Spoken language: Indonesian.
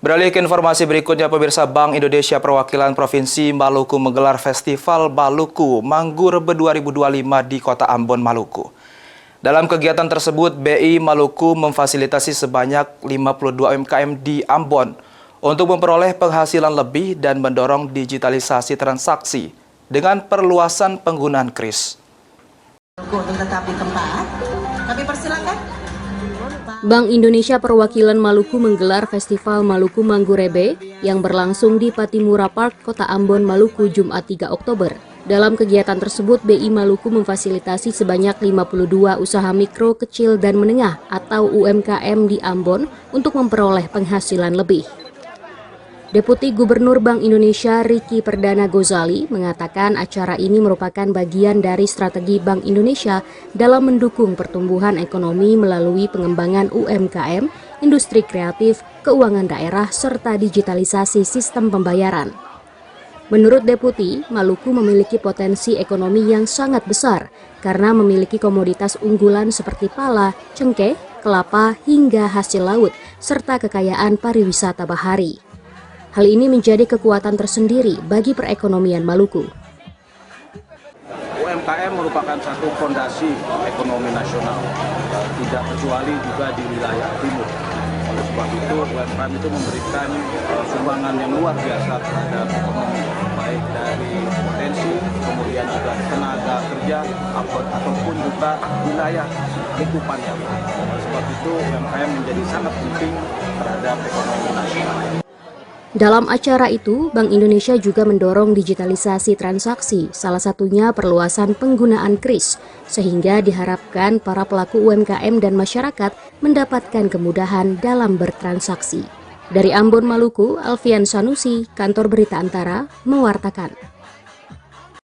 Beralih ke informasi berikutnya, pemirsa, Bank Indonesia Perwakilan Provinsi Maluku menggelar Festival Maluku Manggu Rebe 2025 di Kota Ambon, Maluku. Dalam kegiatan tersebut, BI Maluku memfasilitasi sebanyak 52 UMKM di Ambon untuk memperoleh penghasilan lebih dan mendorong digitalisasi transaksi dengan perluasan penggunaan kris. Untuk tetap di tempat, kami persilakan. Bank Indonesia Perwakilan Maluku menggelar Festival Maluku Manggu Rebe yang berlangsung di Patimura Park, Kota Ambon, Maluku, Jumat 3 Oktober. Dalam kegiatan tersebut, BI Maluku memfasilitasi sebanyak 52 usaha mikro, kecil, dan menengah atau UMKM di Ambon untuk memperoleh penghasilan lebih. Deputi Gubernur Bank Indonesia Ricky Perdana Gozali mengatakan acara ini merupakan bagian dari strategi Bank Indonesia dalam mendukung pertumbuhan ekonomi melalui pengembangan UMKM, industri kreatif, keuangan daerah, serta digitalisasi sistem pembayaran. Menurut Deputi, Maluku memiliki potensi ekonomi yang sangat besar karena memiliki komoditas unggulan seperti pala, cengkeh, kelapa, hingga hasil laut, serta kekayaan pariwisata bahari. Hal ini menjadi kekuatan tersendiri bagi perekonomian Maluku. UMKM merupakan satu fondasi ekonomi nasional, tidak kecuali juga di wilayah timur. Oleh sebab itu, UMKM itu memberikan sumbangan yang luar biasa terhadap ekonomi, baik dari potensi, kemudian juga tenaga kerja, ataupun juga wilayah lingkupannya. Oleh sebab itu, UMKM menjadi sangat penting terhadap ekonomi nasional. Dalam acara itu, Bank Indonesia juga mendorong digitalisasi transaksi, salah satunya perluasan penggunaan kris, sehingga diharapkan para pelaku UMKM dan masyarakat mendapatkan kemudahan dalam bertransaksi. Dari Ambon, Maluku, Alfian Sanusi, Kantor Berita Antara, mewartakan.